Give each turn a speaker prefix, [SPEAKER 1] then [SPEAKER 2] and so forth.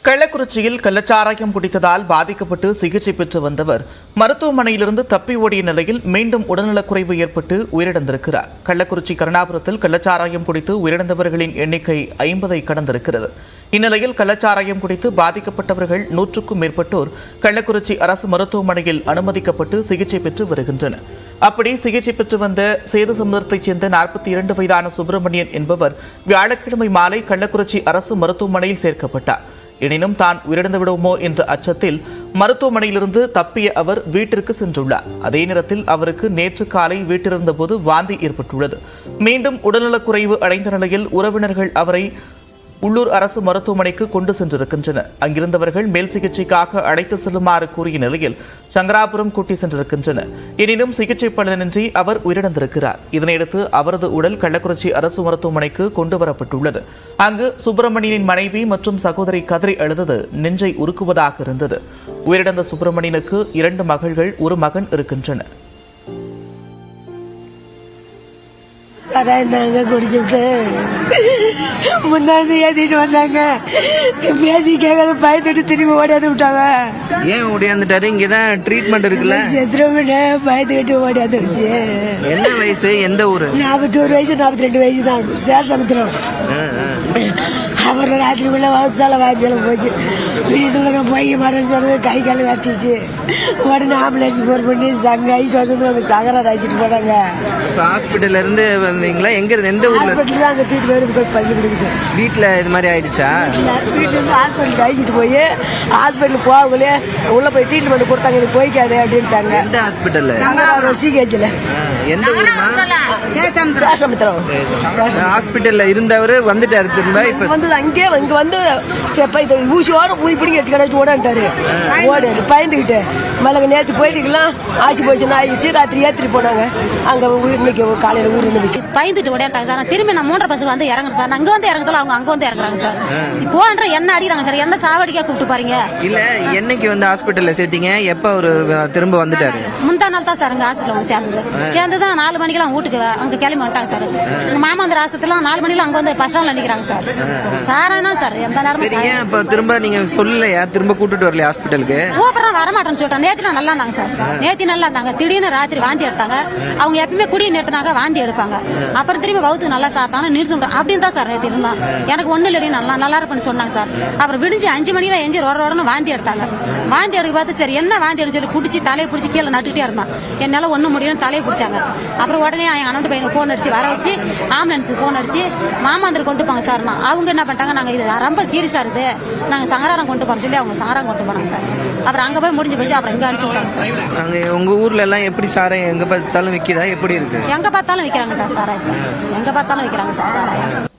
[SPEAKER 1] கள்ளக்குறிச்சியில் கள்ளச்சாராயம் குடித்ததால் பாதிக்கப்பட்டு சிகிச்சை பெற்று வந்தவர் மருத்துவமனையிலிருந்து தப்பி ஓடிய நிலையில் மீண்டும் உடல்நலக்குறைவு ஏற்பட்டு உயிரிழந்திருக்கிறார். கள்ளக்குறிச்சி கருணாபுரத்தில் கள்ளச்சாராயம் குடித்து உயிரிழந்தவர்களின் எண்ணிக்கை 50ஐ கடந்திருக்கிறது. இந்நிலையில் கள்ளச்சாராயம் குடித்து பாதிக்கப்பட்டவர்கள் 100க்கும் மேற்பட்டோர் கள்ளக்குறிச்சி அரசு மருத்துவமனையில் அனுமதிக்கப்பட்டு சிகிச்சை பெற்று வருகின்றனர். அப்படி சிகிச்சை பெற்று வந்த சேது சமுத்திரத்தைச் சேர்ந்த 42 வயதான சுப்பிரமணியன் என்பவர் வியாழக்கிழமை மாலை கள்ளக்குறிச்சி அரசு மருத்துவமனையில் சேர்க்கப்பட்டார். எனினும் தான் உயிரிழந்து விடுவோமோ என்ற அச்சத்தில் மருத்துவமனையிலிருந்து தப்பிய அவர் வீட்டிற்கு சென்றுள்ளார். அதே நேரத்தில் அவருக்கு நேற்று காலை வீட்டிலிருந்தபோது வாந்தி ஏற்பட்டுள்ளது. மீண்டும் உடல்நலக்குறைவு அடைந்த நிலையில் உறவினர்கள் அவரை உள்ளூர் அரசு மருத்துவமனைக்கு கொண்டு சென்றிருக்கின்றனர். அங்கிருந்தவர்கள் மேல் சிகிச்சைக்காக அழைத்து செல்லுமாறு கூறிய நிலையில் சங்கராபுரம் கூட்டி சென்றிருக்கின்றனர். எனினும் சிகிச்சை பலனின்றி அவர் உயிரிழந்திருக்கிறார். இதனையடுத்து அவரது உடல் கள்ளக்குறிச்சி அரசு மருத்துவமனைக்கு கொண்டு வரப்பட்டுள்ளது. அங்கு சுப்பிரமணியனின் மனைவி மற்றும் சகோதரி கதறி அழுதது நெஞ்சை உருக்குவதாக இருந்தது. உயிரிழந்த சுப்பிரமணியனுக்கு 2 மகள்கள் 1 மகன் இருக்கின்றனர்.
[SPEAKER 2] இருந்தாங்க குடிச்சுட்டு முன்னாடி ஏத்திட்டு வந்தாங்க. பேசி கேட்காத பயந்துட்டு திரும்பி ஓடியாந்து விட்டாங்க.
[SPEAKER 3] ஏன் ஓடியாந்துட்டாரு? இங்கதான் ட்ரீட்மெண்ட் இருக்குல்ல.
[SPEAKER 2] செத்துருவனே பயந்துகிட்டு ஓடியாந்துருச்சு.
[SPEAKER 3] என்ன வயசு? எந்த ஊரு?
[SPEAKER 2] 41 வயசு 42 வயசு தான். சேஷமுத்திரம். அப்புறம் ராத்திரிக்குள்ள வகுத்தால வாய்த்தால போச்சு. வீட்டுக்குள்ள போய் மரம் சொன்னது கை கால் வச்சிச்சு. உடனே ஆம்புலன்ஸ் போர் பண்ணி சங்கரா அழைச்சிட்டு போனாங்க.
[SPEAKER 3] ஹாஸ்பிட்டல்ல இருந்து வந்தீங்களா? எங்க இருந்து? எந்த ஊர்ல?
[SPEAKER 2] ஹாஸ்பிட்டல் அங்க தீட்டு பேருக்கு பஞ்சு கொடுக்குது.
[SPEAKER 3] வீட்டுல இது மாதிரி ஆயிடுச்சா?
[SPEAKER 2] வீட்டுல இருந்து ஹாஸ்பிட்டல் அழைச்சிட்டு போய் ஹாஸ்பிட்டல் போகலே உள்ள போய் ட்ரீட்மெண்ட் கொடுத்தாங்க. இது போய்க்காது அப்படின்ட்டாங்க.
[SPEAKER 3] எந்த ஹாஸ்பிட்டல்ல?
[SPEAKER 2] சிகேஜ்ல.
[SPEAKER 3] எந்த ஊருமா?
[SPEAKER 2] சேஷமுத்திரம்.
[SPEAKER 3] ஹாஸ்பிட்டல்ல இருந்தவரு வந்துட்டாரு திரும்ப. இப்ப
[SPEAKER 2] வந்து அங்கே இங்க வந்து ஊசியோட ஊதி பிடிக்க வச்சு கிடைச்சி ஓடான்ட்டாரு. ஓடு பயந்துகிட்டு மலங்க நேற்று போயிருக்கலாம். ஆசி போச்சுன்னா ஆயிடுச்சு. ராத்திரி ஏத்திரி போனாங்க. அங்க இன்னைக்கு காலையில உயிர் நின்றுச்சு.
[SPEAKER 4] பயந்துட்டு ஓடிட்டாங்க சார். திரும்பி நான் 3 பஸ் வந்து இறங்குறேன் சார். அங்க வந்து இறங்குறதுல அவங்க அங்க வந்து இறங்குறாங்க சார். போன்ற என்ன அடிக்கிறாங்க சார். என்ன சாவடிக்கா கூப்பிட்டு பாருங்க.
[SPEAKER 3] இல்ல என்னைக்கு வந்து ஹாஸ்பிட்டல்ல சேர்த்தீங்க? எப்ப ஒரு திரும்ப வந்துட்டாரு?
[SPEAKER 4] முந்தா நாள் தான் சார் அங்க ஹாஸ்பிட்டல் வந்து சேர்ந்ததுதான் 4 மணிக்கெல்லாம் வீட்டுக்கு அங்க கிளம்பி வந்துட்டாங்க சார். எங்க மாமா வந்து ஆஸ்பத்திரில 4 மணில அங்க வந்து பஸ் ஸ்டாண்ட்ல நிக்கிறாங்க சார். சாரானா சார் எந்த நேரமும்
[SPEAKER 3] திரும்ப நீங்க சொல்லலையா? திரும்ப கூட்டிட்டு வரலையா ஹாஸ்பிட்டலுக்கு?
[SPEAKER 4] கூப்பிடறேன் வரமாட்டேன்னு சொல்லிட்டேன். நேத்து நல்லா இருந்தாங்க சார். நேத்தி நல்லா இருந்தாங்க. திடீர்னு ராத்திரி வாந்தி எடுத்தாங்க. அவங்க எப்பவுமே குடி நிறுத்தினாங்க வாந்தி எடுப்பாங்க. அப்புறம் திரும்பி வகுத்து நல்லா சாப்பிட்டாங்க நிறுத்த அப்படின்னு தான் சார் நேற்று இருந்தான். எனக்கு ஒண்ணு இல்லடி நல்லா இருப்பேன்னு சொன்னாங்க சார். அப்புறம் விடிஞ்சு 5 மணி தான் எஞ்சி ரோடன்னு வாந்தி எடுத்தாங்க. வாந்தி எடுக்க பார்த்து சரி என்ன வாந்தி எடுத்து சொல்லி குடிச்சு தலையை பிடிச்சி கீழே நட்டுட்டே இருந்தான். என்னால ஒன்னும் முடியும் தலையை பிடிச்சாங்க. அப்புறம் உடனே என் அண்ணன் பையனுக்கு போன் அடிச்சு வர வச்சு ஆம்புலன்ஸுக்கு போன் அடிச்சு மாமாந்திர கொண்டு போங்க சார். அவங்க என்ன பண்ணிட்டாங்க, நாங்க இது ரொம்ப சீரியஸா இருக்கு, நாங்க சங்கராரம் கொண்டு போறோம் சொல்லி அவங்க சங்கராரம் கொண்டு போனாங்க சார். அப்புறம் அங்க போய் முடிஞ்சு போச்சு. அப்புறம் இங்க அடிச்சு விட்டாங்க சார்.
[SPEAKER 3] உங்க ஊர்ல எல்லாம் எப்படி சாராயம் எங்க பார்த்தாலும் விற்கிதா? எப்படி இருக்கு?
[SPEAKER 4] எங்க பார்த்தாலும் விற்கிறாங்க சார் சாராயம். எங்க பார்த்தாலும் விற்கிறாங்க சார் சாராயம்.